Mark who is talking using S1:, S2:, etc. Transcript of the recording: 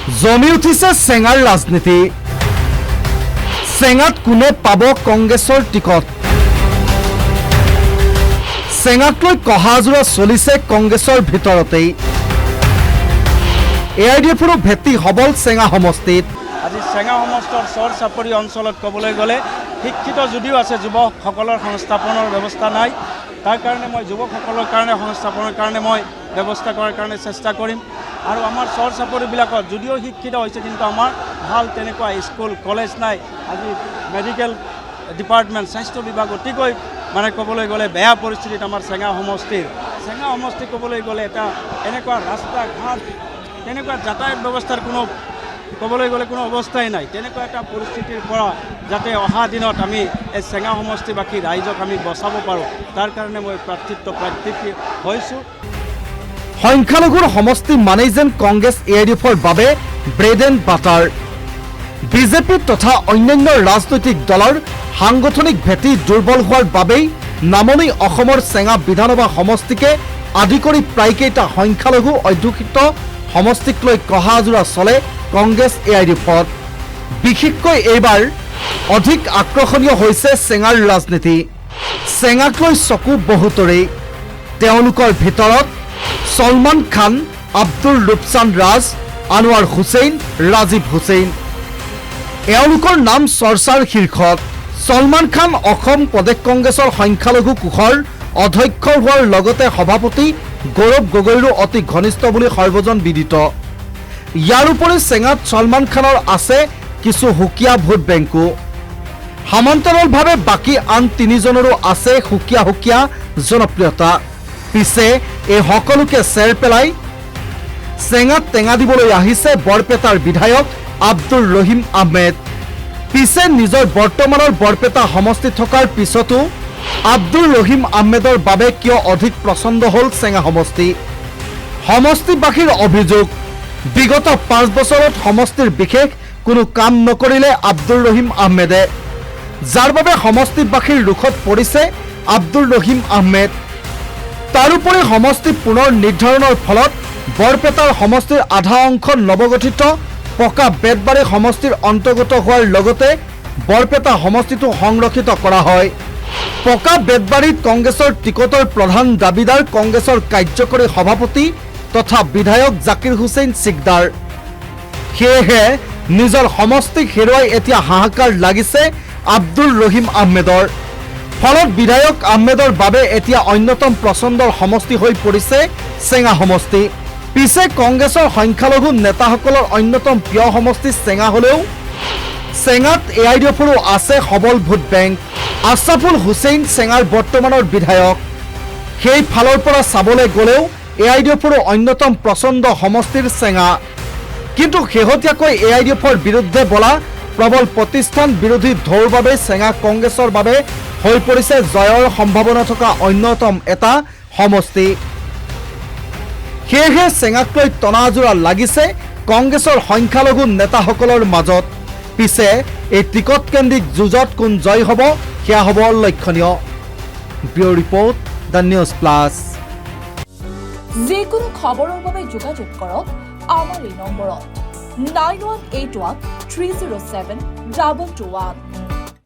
S1: জমি উঠিছে চেঙাৰ ৰাজনীতি। চেঙাত কোনে পাব কংগ্ৰেছৰ টিকট? চেঙাক লৈ কহাজোৰা চলিছে কংগ্ৰেছৰ ভিতৰতেই। AIDFৰো ভেটি সবল চেঙা সমষ্টিত।
S2: আজি চেঙা সমষ্টিৰ চৰ চাপৰি অঞ্চলত ক'বলৈ গ'লে শিক্ষিত যদিও আছে, যুৱকসকলৰ সংস্থাপনৰ ব্যৱস্থা নাই। তাৰ কাৰণে মই যুৱকসকলৰ কাৰণে সংস্থাপনৰ কাৰণে মই ব্যৱস্থা কৰাৰ কাৰণে চেষ্টা কৰিম। আৰু আমাৰ চৰ চাপৰিবিলাকত যদিও শিক্ষিত হৈছে, কিন্তু আমাৰ ভাল তেনেকুৱা স্কুল কলেজ নাই। আজি মেডিকেল ডিপাৰ্টমেণ্ট, স্বাস্থ্য বিভাগ অতিকৈ ক'বলৈ গ'লে বেয়া পৰিস্থিতিত আমাৰ চেঙা সমষ্টি ক'বলৈ গ'লে এটা এনেকুৱা ৰাস্তা ঘাট, তেনেকুৱা যাতায়াত ব্যৱস্থাৰ ক'বলৈ গ'লে কোনো অৱস্থাই নাই। তেনেকুৱা এটা পৰিস্থিতিৰ পৰা যাতে অহা দিনত আমি এই চেঙা সমষ্টিবাসী ৰাইজক আমি বচাব পাৰোঁ, তাৰ কাৰণে মই প্ৰাৰ্থী হৈছোঁ।
S1: সংখ্যালঘুৰ সমষ্টি মানেই যেন কংগ্ৰেছ AIDFৰ বাবে ব্ৰেড এণ্ড বাটাৰ। বিজেপি তথা অন্যান্য ৰাজনৈতিক দলৰ সাংগঠনিক ভেটি দুৰ্বল হোৱাৰ বাবেই নামনি অসমৰ চেঙা বিধানসভা সমষ্টিকে আদি কৰি প্ৰায়কেইটা সংখ্যালঘু অধ্যুষিত সমষ্টিক লৈ কহাজোৰা চলে কংগ্ৰেছ AIDFত। বিশেষকৈ এইবাৰ অধিক আকৰ্ষণীয় হৈছে চেঙাৰ ৰাজনীতি। চেঙাক লৈ চকু বহুতৰেই। তেওঁলোকৰ ভিতৰত ছলমান খান, আব্দুল ৰূপচান্দ ৰাজ, আনোৱাৰ হুছেইন, ৰাজীৱ হুছেইন এওঁলোকৰ নাম চৰ্চাৰ শীৰ্ষত। ছলমান খান অসম প্ৰদেশ কংগ্ৰেছৰ সংখ্যালঘু কোষৰ অধ্যক্ষ হোৱাৰ লগতে সভাপতি গৌৰৱ গগৈৰো অতি ঘনিষ্ঠ বুলি সৰ্বজন বিদিত। ইয়াৰ উপৰি চেঙাত ছলমান খানৰ আছে কিছু সুকীয়া ভোট বেংকো। সমান্তৰালভাৱে বাকী আন তিনিজনৰো আছে সুকীয়া জনপ্ৰিয়তা। পিছে এই সকলোকে চেৰ পেলাই চেঙাত টেঙা দিবলৈ আহিছে বৰপেটাৰ বিধায়ক আব্দুল ৰহিম আহমেদ। পিছে নিজৰ বৰ্তমানৰ বৰপেটা সমষ্টি থকাৰ পিছতো আব্দুল ৰহিম আহমেদৰ বাবে কিয় অধিক প্ৰচণ্ড হ'ল চেঙা সমষ্টি? সমষ্টিবাসীৰ অভিযোগ, বিগত 5 বছৰত সমষ্টিৰ বিশেষ কোনো কাম নকৰিলে আব্দুল ৰহিম আহমেদে, যাৰ বাবে সমষ্টিবাসীৰ ৰোষত পৰিছে আব্দুল ৰহিম আহমেদ। তাৰোপৰি সমষ্টি পুনৰ নিৰ্ধাৰণৰ ফলত বৰপেটাৰ সমষ্টিৰ আধা অংশ নৱগঠিত পকা বেতবাৰী সমষ্টিৰ অন্তৰ্গত হোৱাৰ লগতে বৰপেটা সমষ্টিটো সংৰক্ষিত কৰা হয়। পকা বেতবাৰীত কংগ্ৰেছৰ টিকটৰ প্ৰধান দাবীদাৰ কংগ্ৰেছৰ কাৰ্যকৰী সভাপতি তথা বিধায়ক জাকিৰ হুছেইন সিকদাৰ। সেয়েহে নিজৰ সমষ্টিক হেৰুৱাই এতিয়া হাহাকাৰ লাগিছে আব্দুল ৰহিম আহমেদৰ। ফলত বিধায়ক আহমেদৰ বাবে এতিয়া অন্যতম পচন্দৰ সমষ্টি হৈ পৰিছে চেঙা সমষ্টি। পিছে কংগ্ৰেছৰ সংখ্যালঘু নেতাসকলৰ অন্যতম প্ৰিয় সমষ্টি চেঙা হ'লেও চেঙাত AIDFৰো আছে সবল ভোট বেংক। আশ্ৰাফুল হুছেইন চেঙাৰ বৰ্তমানৰ বিধায়ক। সেই ফালৰ পৰা চাবলৈ গ'লেও AIDFৰো অন্যতম পচন্দ সমষ্টিৰ চেঙা। কিন্তু শেহতীয়াকৈ AIDFৰ বিৰুদ্ধে বলা প্ৰবল প্ৰতিষ্ঠান বিৰোধী ঢৌৰ বাবে চেঙা কংগ্ৰেছৰ বাবে হৈ পৰিছে জয়ৰ সম্ভাৱনা থকা অন্যতম এটা সমষ্টি। সেয়েহে চেঙাক লৈ টনাজোৰা লাগিছে কংগ্ৰেছৰ সংখ্যালঘু নেতাসকলৰ মাজত। পিছে এই টিকট কেন্দ্ৰিক যুঁজত কোন জয় হ'ব সেয়া হ'ব লক্ষণীয়। Bureau report, the news plus.
S3: যিকোনো খবৰৰ বাবে যোগাযোগ কৰক আমাৰ এই নম্বৰত 9181 307 221।